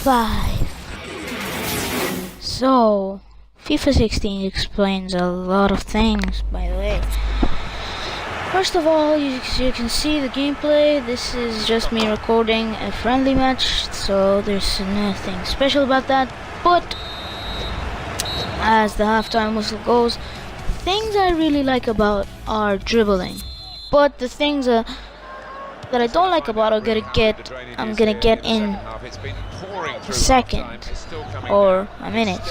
5. So, FIFA 16 explains a lot of things, by the way. First of all, you can see the gameplay. This is just me recording a friendly match, so there's nothing special about that. But as the halftime whistle goes, things I really like about are dribbling. But the things that I don't like about I'm gonna get in a second or a minute.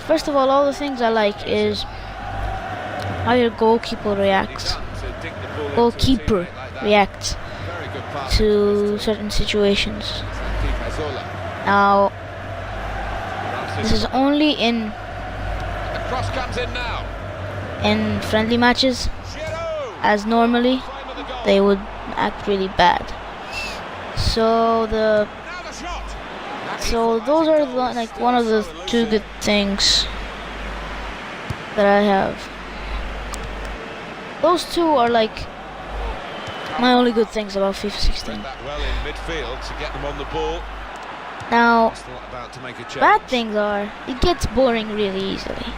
First of all the things I like is how your goalkeeper reacts to certain situations. Now, this is only in friendly matches, as normally they would act really bad. So those are like one of the two good things that I have. Those two are like my only good things about FIFA 16. Now, bad things are it gets boring really easily.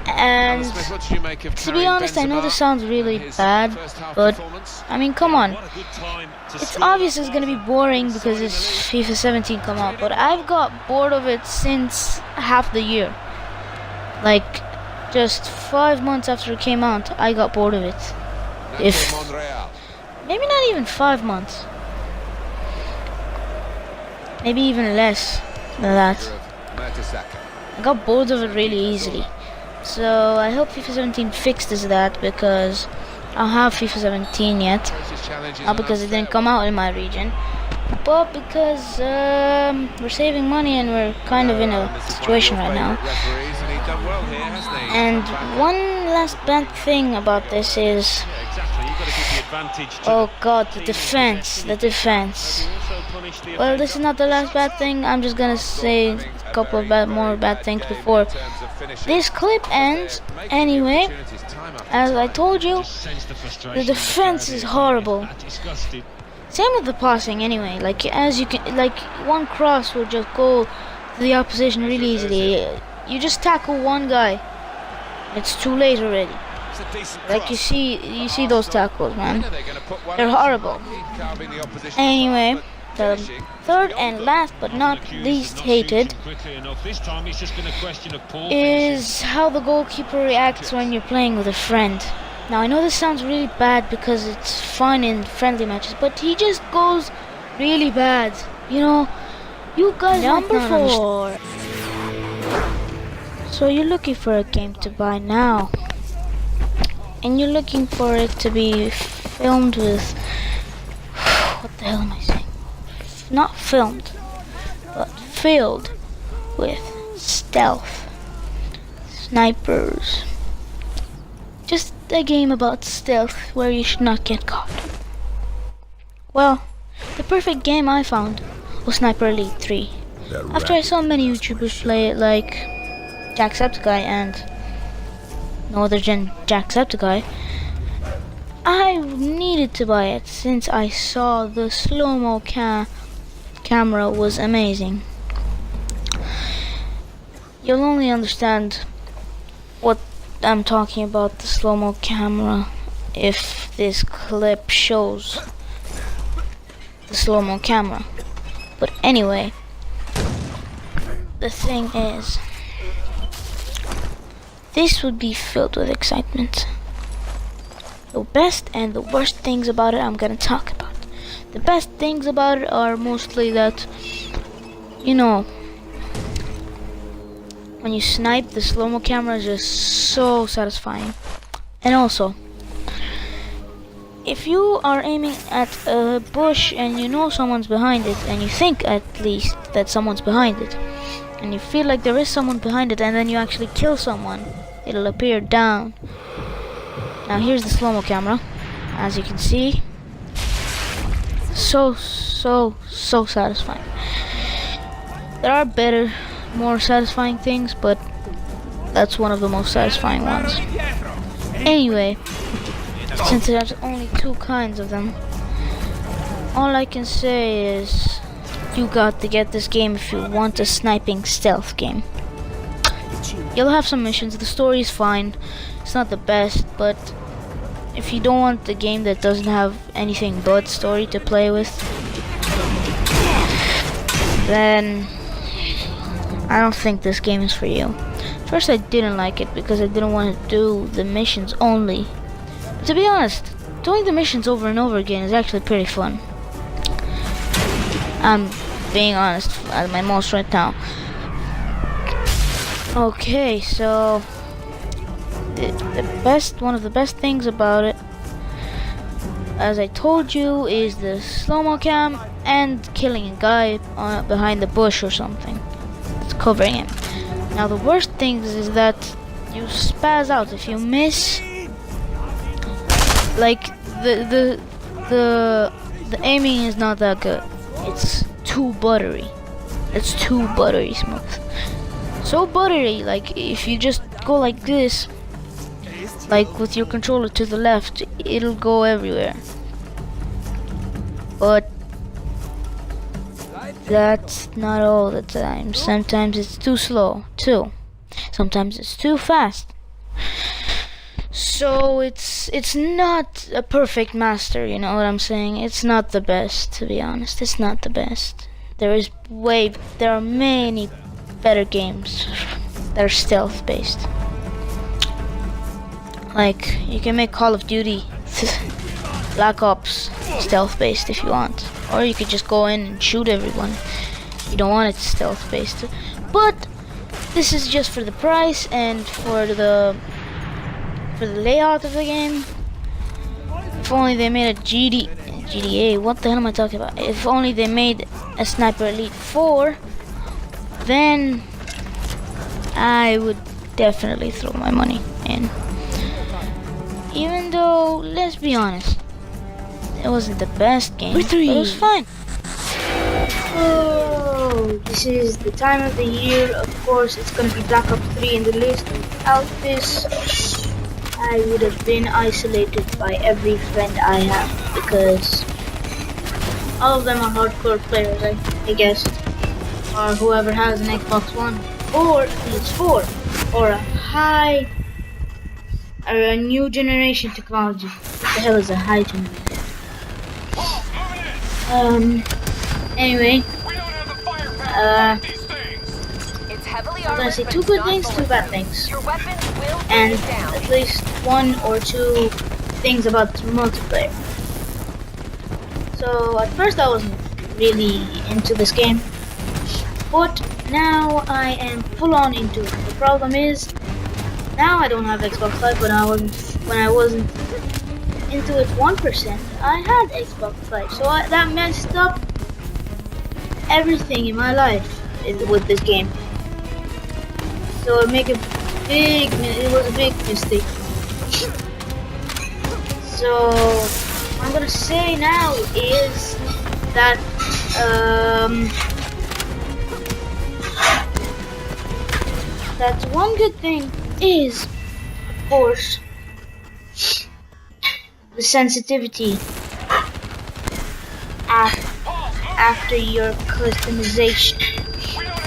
And to be honest, I know this sounds really bad, but I mean, come on. It's obvious it's gonna be boring because it's FIFA 17 come out, but I've got bored of it since half the year. Like, just 5 months after it came out, I got bored of it. Maybe not even 5 months. Maybe even less than that. I got bored of it really easily. So I hope FIFA 17 fixes that, because I don't have FIFA 17 yet. Not because it didn't come out in my region, but because we're saving money and we're kind of in a situation right now. And one last bad thing about this is, oh god, the defense. Well, this is not the last bad thing. I'm just gonna say a couple of more bad things before this clip ends. Anyway, as I told you, the defense is horrible. Same with the passing anyway. Like, as you can, like, one cross will just go to the opposition really easily. You just tackle one guy, it's too late already. Like, you see those tackles, man. They're horrible. Anyway, the third and last but not least hated is how the goalkeeper reacts when you're playing with a friend. Now, I know this sounds really bad because it's fun in friendly matches, but he just goes really bad. You know, you guys number 4. So you're looking for a game to buy now, and you're looking for it to be filmed with what the hell am I saying? Not filmed, but filled with stealth, snipers. Just a game about stealth where you should not get caught. Well, the perfect game I found was Sniper Elite 3. After I saw many YouTubers play it, like Jacksepticeye and no other than Jacksepticeye, I needed to buy it since I saw the slow-mo camera was amazing. You'll only understand what I'm talking about, the slow-mo camera, if this clip shows the slow-mo camera. But anyway, the thing is, this would be filled with excitement. The best and the worst things about it I'm gonna talk about. The best things about it are mostly that, you know, when you snipe, the slow-mo camera is just so satisfying. And also, if you are aiming at a bush and you know someone's behind it, and you think at least that someone's behind it, and you feel like there is someone behind it, and then you actually kill someone, it'll appear down. Now here's the slow-mo camera, as you can see. So satisfying. There are better, more satisfying things, but that's one of the most satisfying ones. Anyway, since there's only two kinds of them, all I can say is you got to get this game if you want a sniping stealth game. You'll have some missions. The story is fine. It's not the best, but if you don't want the game that doesn't have anything but story to play with, then I don't think this game is for you. First, I didn't like it because I didn't want to do the missions only. But to be honest, doing the missions over and over again is actually pretty fun. I'm being honest at my most right now. Okay, so one of the best things about it, as I told you, is the slow-mo cam and killing a guy behind the bush or something. It's covering him. Now the worst thing is that you spaz out if you miss. Like the aiming is not that good. It's too buttery. It's too buttery smooth. So buttery, like if you just go like this, like with your controller to the left, it'll go everywhere. But that's not all the time. Sometimes it's too slow too. Sometimes it's too fast. So it's not a perfect master, you know what I'm saying? It's not the best, to be honest. It's not the best. There are many better games that are stealth based. Like you can make Call of Duty Black Ops stealth based if you want, or you could just go in and shoot everyone. You don't want it stealth based, but this is just for the price and for the layout of the game. If only they made a GTA. What the hell am I talking about? If only they made a Sniper Elite 4, then I would definitely throw my money in. Even though, let's be honest, it wasn't the best game, but it was fine. Oh, this is the time of the year. Of course, it's gonna be Black Ops 3 in the list. Without this, I would have been isolated by every friend I have, because all of them are hardcore players, I guess, or whoever has an Xbox One or PS4 or a new generation technology. What the hell is a high generation? Anyway, I'm gonna say 2 good things, 2 bad things, and at least 1 or 2 things about multiplayer. So at first I wasn't really into this game, but now I am full on into it. The problem is, now I don't have Xbox Live, but when I wasn't into it 1%, I had Xbox Live, so that messed up everything in my life with this game. So it was a big mistake. So what I'm gonna say now is that that one good thing is, of course, the sensitivity after your customization.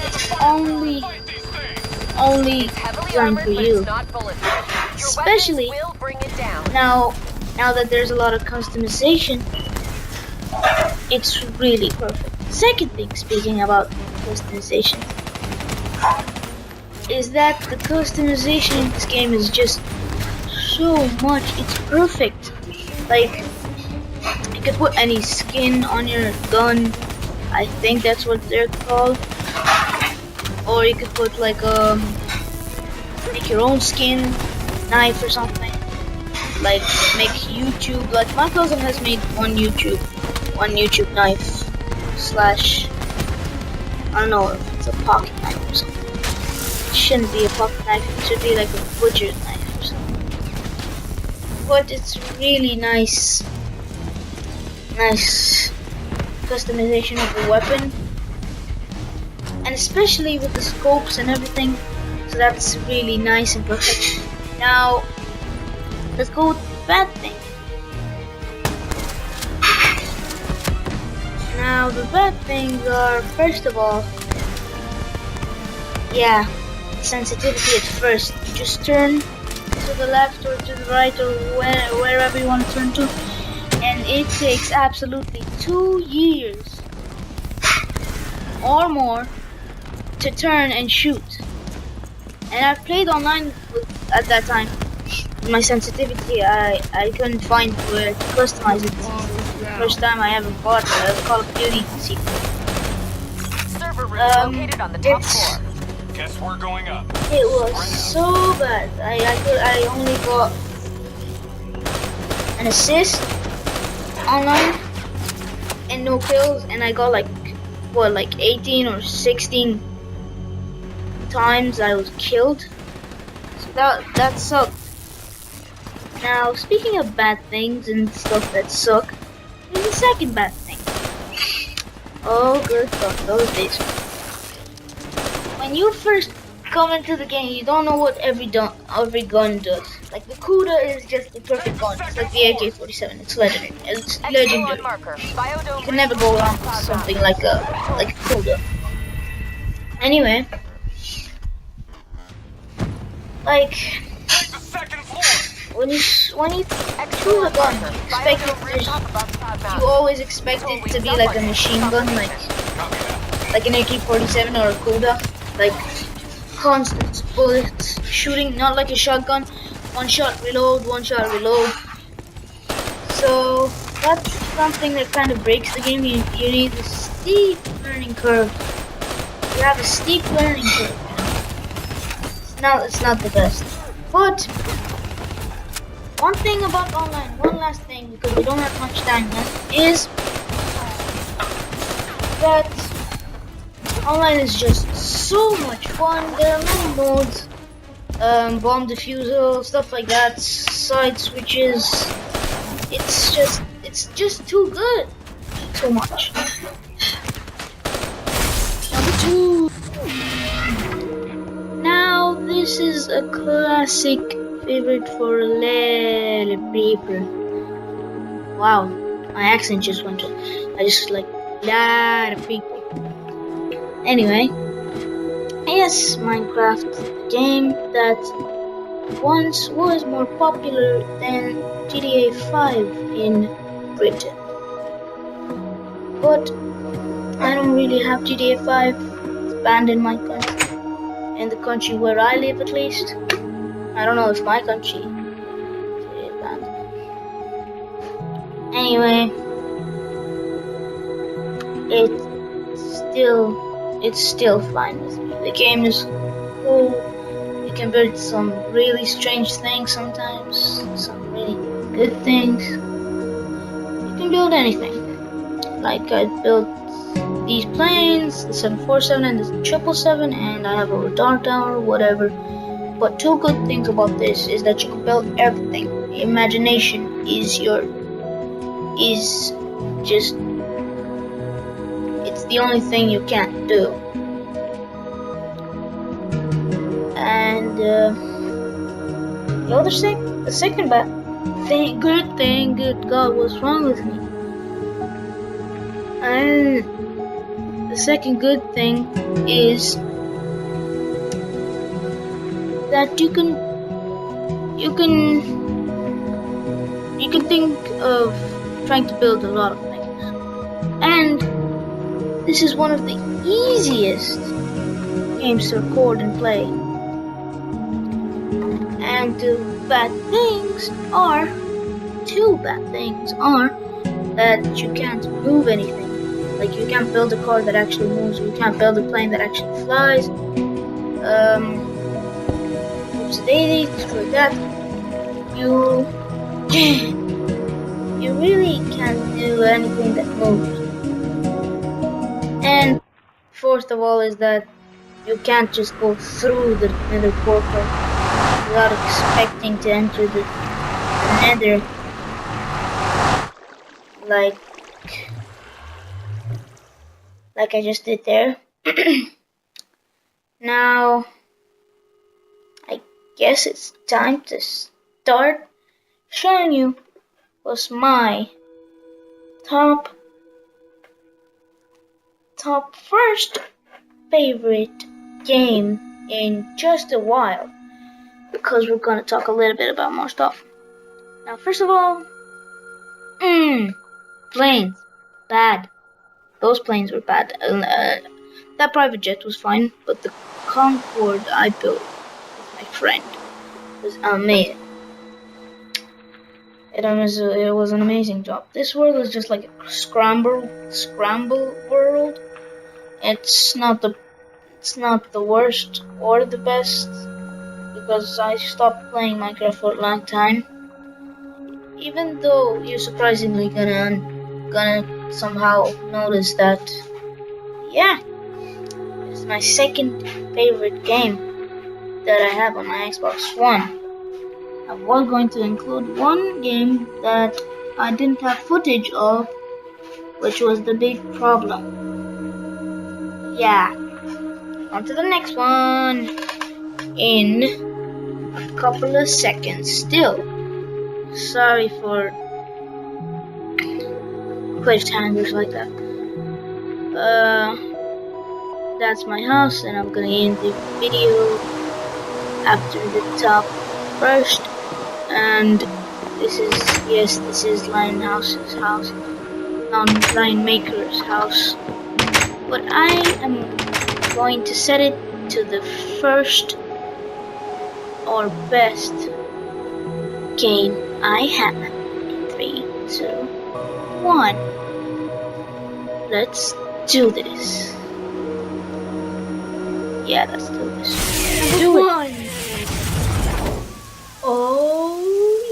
It's only done for you, especially now that there's a lot of customization. It's really perfect. Second thing, speaking about customization, is that the customization in this game is just so much. It's perfect. Like, you could put any skin on your gun. I think that's what they're called. Or you could put like make your own skin, knife or something. Like make YouTube. Like my cousin has made one YouTube knife slash, I don't know if it's a pocket knife or something. It shouldn't be a pocket knife. It should be like a butcher's knife or something. But it's really nice customization of the weapon, and especially with the scopes and everything. So that's really nice and perfect. Now let's go with the bad thing. Now the bad things are, first of all, yeah, sensitivity at first. You just turn to the left or to the right or wherever you want to turn to, and it takes absolutely 2 years or more to turn and shoot. And I've played online at that time. My sensitivity, I couldn't find where to customize it. First time I ever bought Call of Duty sequel. Server room located on the top floor. Guess we're going up. It was so bad. I only got an assist online and no kills, and I got like 18 or 16 times I was killed. So that sucked. Now, speaking of bad things and stuff that suck, there's a second bad thing. Oh, good God, those days. When you first come into the game, you don't know what every gun does. Like the Kuda is just the perfect gun. It's like the AK-47. It's legendary. It's legendary. You can never go wrong with something like a Kuda. Anyway, like when you choose a gun, you always expect it to be like a machine gun, like an AK-47 or a Kuda, like constant bullets shooting, not like a shotgun, one shot reload. So that's something that kind of breaks the game. You need a steep learning curve. You have a steep learning curve. It's not the best. But one thing about online, one last thing, because we don't have much time left, is that online is just so much fun. There are many modes, bomb defusal, stuff like that, side switches. It's just too good. So much. Number 2. Now this is a classic favorite for a lot of people. Wow, my accent just went. I just like lot of people. Anyway, yes, Minecraft, a game that once was more popular than GTA 5 in Britain. But I don't really have GTA 5. It's banned in my country. In the country where I live, at least. I don't know if my country is banned. Anyway, it's still fine with me. The game is cool. You can build some really strange things sometimes, some really good things. You can build anything. Like I built these planes, the 747 and the 777, and I have a radar tower, whatever. But two good things about this is that you can build everything. Imagination is just, it's the only thing you can't do. And the second bad thing, good God, what's wrong with me? And the second good thing is that you can think of trying to build a lot of things. And this is one of the easiest games to record and play. And two bad things are that you can't move anything. Like you can't build a car that actually moves, you can't build a plane that actually flies. Daisy, screw that. You really can't do anything that moves. And fourth of all is that you can't just go through the nether portal without expecting to enter the nether like I just did there. Now I guess it's time to start showing you what's my top top first favorite game in just a while, because we're gonna talk a little bit about more stuff. Now, first of all, planes, bad. Those planes were bad. That private jet was fine, but the Concorde I built with my friend was amazing. It was an amazing job. This world is just like a scramble world. It's not the worst or the best, because I stopped playing Minecraft for a long time. Even though you're surprisingly gonna somehow notice that, yeah, it's my second favorite game that I have on my Xbox One. I was going to include one game that I didn't have footage of, which was the big problem. Yeah, on to the next one in a couple of seconds. Still, sorry for cliffhangers like that. That's my house, and I'm gonna end the video after the top first. And this is Lionhouse's house, Lion Maker's house. But I am going to set it to the first or best game I have. 3, 2, 1. Let's do this. Yeah, let's do this. Do it. Oh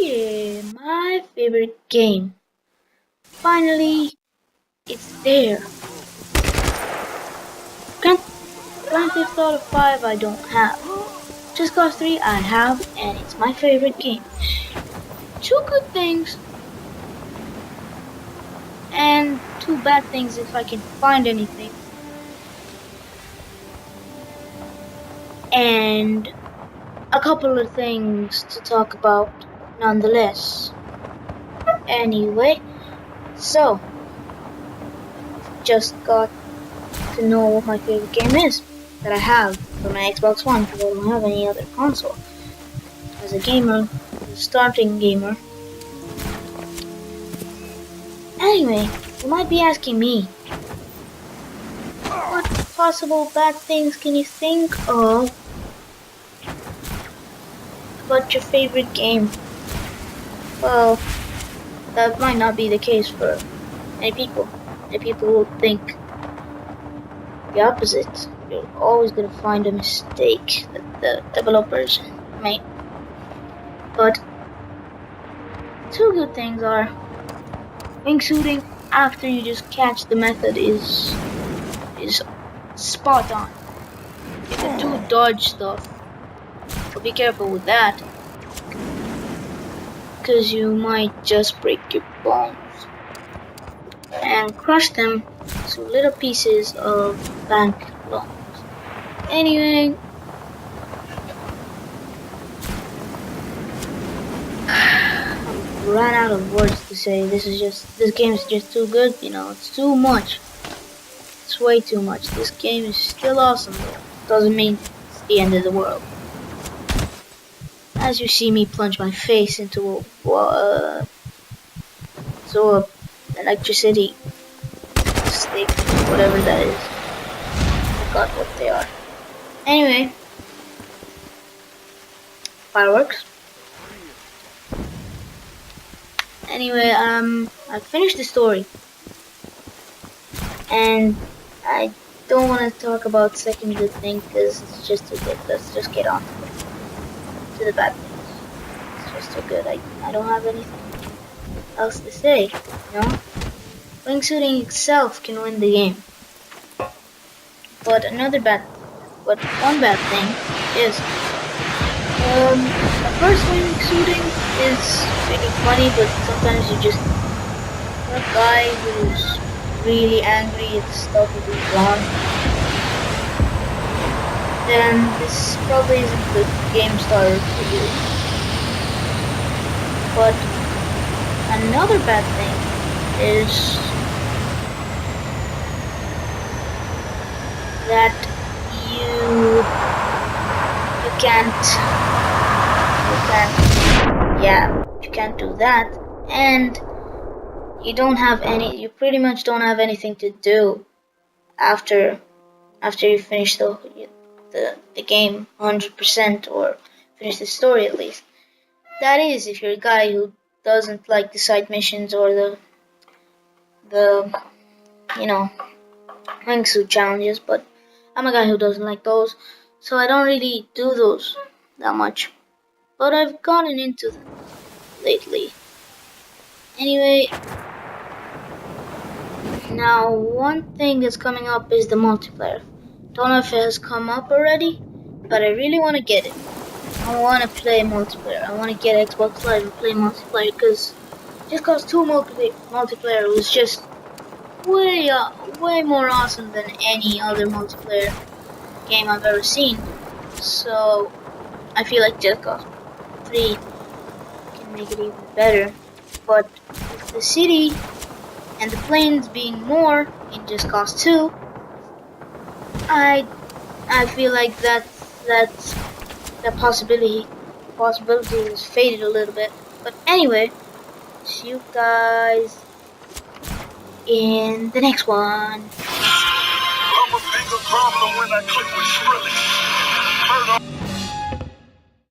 yeah, my favorite game. Finally, it's there. Grand Theft Auto 5 I don't have. Just Cause 3 I have, and it's my favorite game. 2 good things and 2 bad things if I can find anything. And a couple of things to talk about nonetheless. Anyway, so just got to know what my favorite game is that I have for my Xbox One, because I don't have any other console. As a gamer, a starting gamer. Anyway, you might be asking me, what possible bad things can you think of about your favorite game? Well, that might not be the case for many people. Many people will think the opposite. You're always gonna find a mistake that the developers made. But 2 good things are wingsuiting after you just catch the method is spot on. You can do dodge stuff, so be careful with that, because you might just break your bones and crush them to little pieces of bank loans. Anyway, I ran out of words to say. This game is just too good, it's too much. It's way too much. This game is still awesome though. Doesn't mean it's the end of the world. As you see me plunge my face into electricity stick, whatever that is. I forgot what they are. Anyway, fireworks. Anyway, I finished the story, and I don't want to talk about second good thing because it's just too good. Let's just get on to the bad things. It's just too good. I don't have anything else to say, Wingsuiting itself can win the game. But one bad thing is, at first wingsuiting is really funny, but sometimes you just a guy who's really angry at stuff that is wrong. Then this probably isn't a good game starter for you. But another bad thing is that you you can't do that, and you pretty much don't have anything to do after you finish the game 100%, or finish the story at least. That is, if you're a guy who doesn't like the side missions or the wingsuit challenges, but I'm a guy who doesn't like those, so I don't really do those that much. But I've gotten into them lately. Anyway, now one thing that's coming up is the multiplayer. Don't know if it has come up already, but I really want to get it. I want to play multiplayer. I want to get Xbox Live and play multiplayer, because just cause 2 multiplayer was just way more awesome than any other multiplayer game I've ever seen. So I feel like Just Cause 3 can make it even better. But with the city and the planes being more in Just Cause 2, I feel like that possibility is faded a little bit. But anyway, see you guys in the next one. I'm a bigger problem when I click with Skrillex.